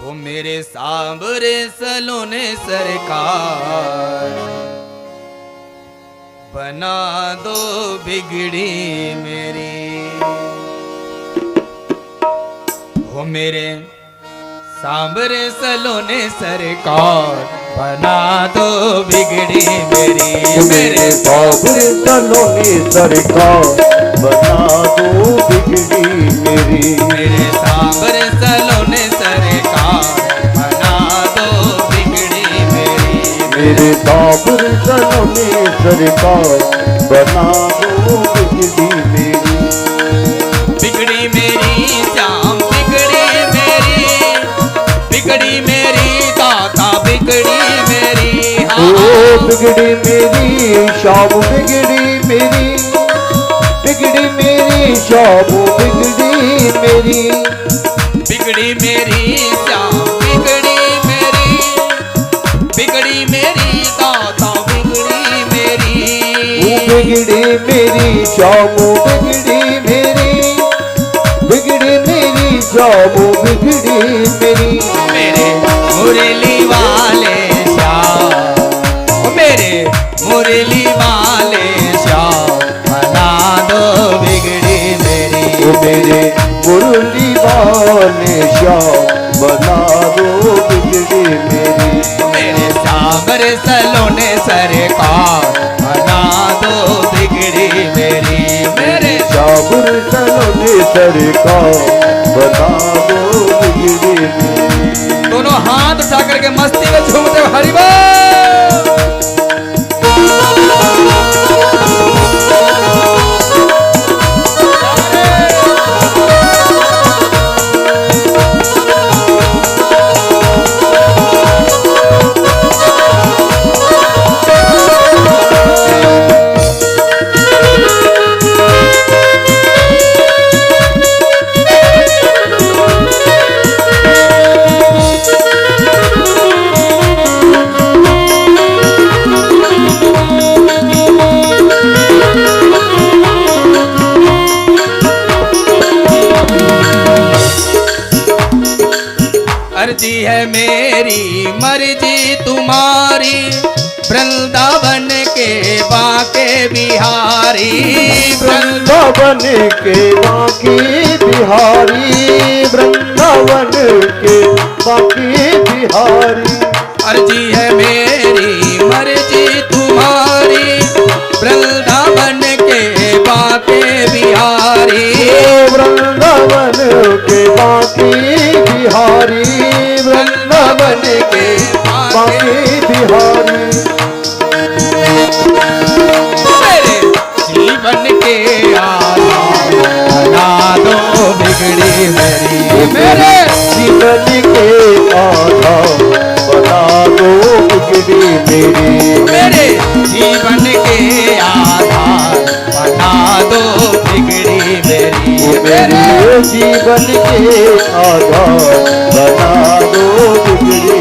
ओ मेरे सांबरे सलोने सरकार, बना दो बिगड़ी मेरी। ओ मेरे सांबरे सलोने सरकार, बना दो बिगड़ी मेरी। मेरे सांबरे सलोने सरकार, बना दो बिगड़ी मेरी। मेरे सांबरे सलोने सरकार, बना दो बिगड़ी मेरी। मेरे सांबरे सलोने सरकार, बना दो बिगड़ी मेरी। बिगड़ी मेरी श्याम बिगड़ी मेरी, बिगड़ी मेरी दाता बिगड़ी मेरी। ओ बिगड़ी मेरी शाम बिगड़ी मेरी, बिगड़ी मेरी शाम बिगड़ी मेरी। बिगड़ी मेरी श्याम बिगड़ी मेरी, बिगड़ी मेरी दाता बिगड़ी मेरी। बिगड़ी मेरी शाम बिगड़ी मेरी, बिगड़ी मेरी शाम बिगड़ी मेरी। मेरे मुरली वाले श्याम, मेरे मुरली वाले श्याम, बना दो बिगड़ी मेरी। मेरे मुरली वाले श्याम, बना दो बिगड़ी मेरी। मेरे सांबर सलोने सरकार, बना दो बिगड़ी मेरी। मेरे सांबर सलोने सरकार, बना दो बिगड़ी मेरी। दोनों हाथ उठा करके मस्ती में झूमते हुए हरि बोल। अर्जी है मेरी मर्जी तुम्हारी, वृंदावन के बाके बिहारी। वृंदावन के बाकी बिहारी, वृंदावन के बाकी बिहारी। अर्जी है मेरी मर्जी तुम्हारी, वृंदावन के बाके बिहारी। वृंदावन के बाकी बिहारी, वृंदावन के बाकी बिहारी। मेरे जीवन के आधार, बना दो बिगड़ी मेरी। मेरे जीवन के आधार, बना दो बिगड़ी मेरी। मेरे जीवन के आधार, बना दो बिगड़ी मेरी। मेरे जीवन के आधार, बना दो बिगड़ी।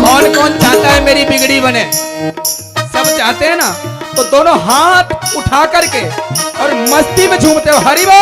कौन कौन चाहता है मेरी बिगड़ी बने? सब चाहते हैं ना? तो दोनों हाथ उठा करके और मस्ती में झूमते हो हरि बोल।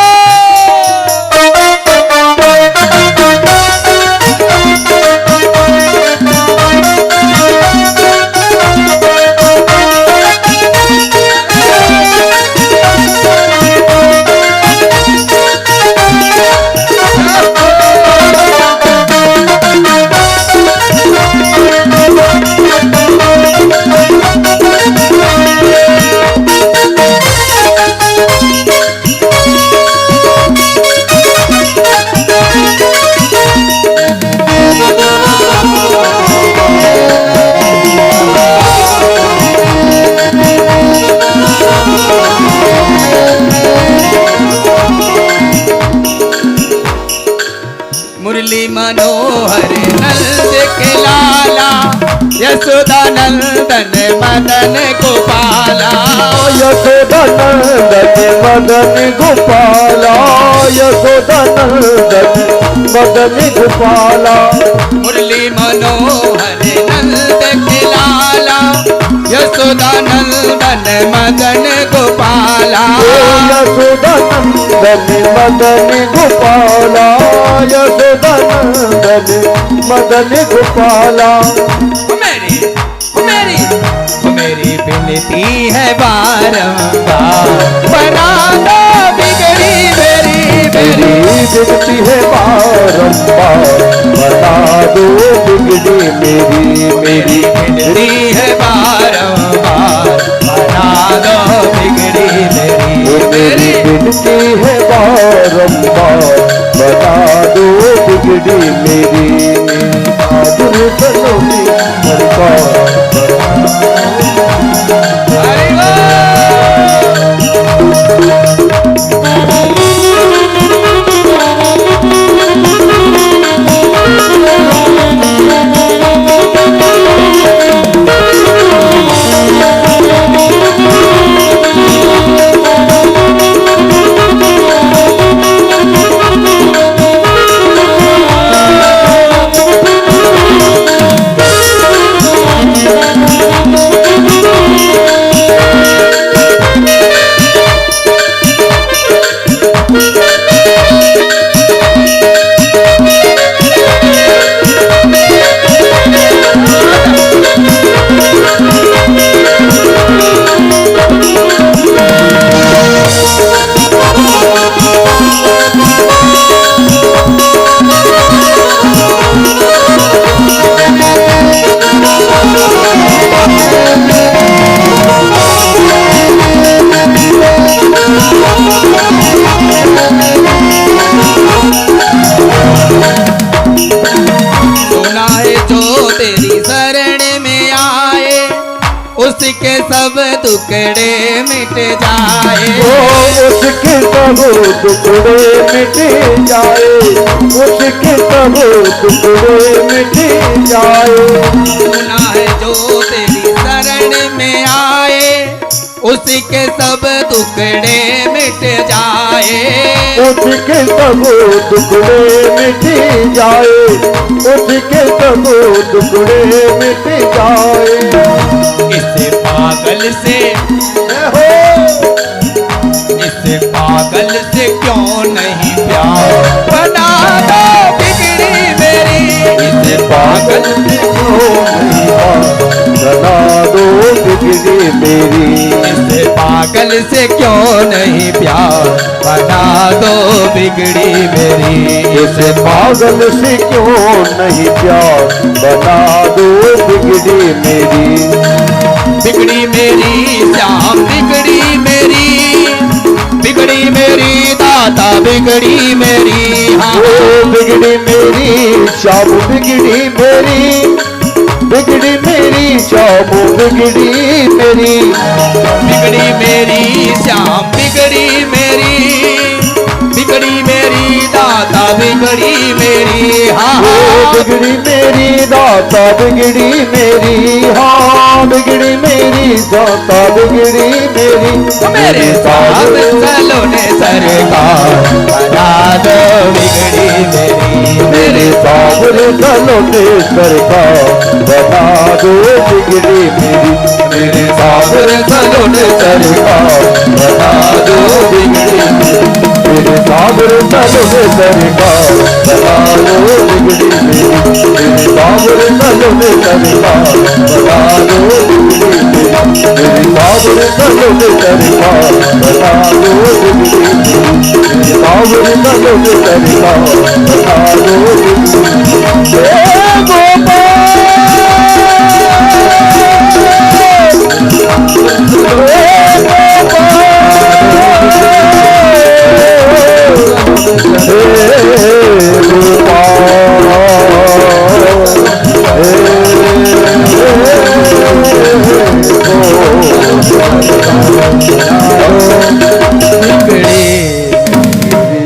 मुरली मनोहर नंद के लाला, यशोदा नंदन मदन गोपाला। यशोदा नंदन मदन गोपाला, यशोदा नंदन मदन गोपाला। मुरली मनोहर नंद के लाला, यशोदा नंदन मदन गोपाला। यशोदा नंदन मदन गोपाला, यशोदा मदन गोपाला। मेरी बिनती है बारंबार, बना दो बिगड़ी मेरी मेरी बिनती है बारंबार, बता दो बिगड़ी मेरी। मेरी बिनती है बारंबार, बना दो बिगड़ी मेरी। मेरी बिनती है बारंबार, बता दो बिगड़ी मेरी। माधुर सलोनी सरकार हरि बोल। उसके सब दुखड़े मिट जाए। उसके सब दुखड़े मिट जाए। उसके सब दुखड़े मिट जाए। सुना है जो तेरी शरण में आए, उसके सब दुखड़े मिट जाए। उसके सब दुखड़े मिट जाए। उसके सब दुखड़े मिट जाए। इस पागल से क्यों नहीं प्यार, बना दो बिगड़ी मेरी। इस पागल से क्यों नहीं प्यार, बना दो बिगड़ी मेरी। इस पागल से क्यों नहीं प्यार, बना दो बिगड़ी मेरी। इस पागल से क्यों नहीं प्यार, बना दो बिगड़ी मेरी। बिगड़ी मेरी श्याम, बिगड़ी मेरी, बिगड़ी मेरी दाता, बिगड़ी मेरी। हाँ बिगड़ी मेरी श्याम, बिगड़ी मेरी, बिगड़ी मेरी श्याम, बिगड़ी मेरी। बिगड़ी मेरी श्याम, बिगड़ी मेरी, बिगड़ी मेरी दाता, बिगड़ी मेरी। हाँ बिगड़ी मेरी दाता, बिगड़ी मेरी। हाँ बिगड़ी मेरी दाता, बिगड़ी मेरी। मेरे साथ चलो ने सरकार, बना दो बिगड़ी मेरी। मेरे साथ चलो ने सरकार, बना दो बिगड़ी मेरी। मेरे साथ चलो ने सरकार, बना दो बिगड़ी मेरी। मेरे सागर चलो ने सरकार, बना दो बिगड़ी मेरी। मेरे सागर चलो ने सरकार, बना दो बिगड़ी मेरी। मेरे सागर चलो ने सरकार, बना दो बिगड़ी मेरी। मेरे सागर चलो ने सरकार, बना दो बिगड़ी मेरी।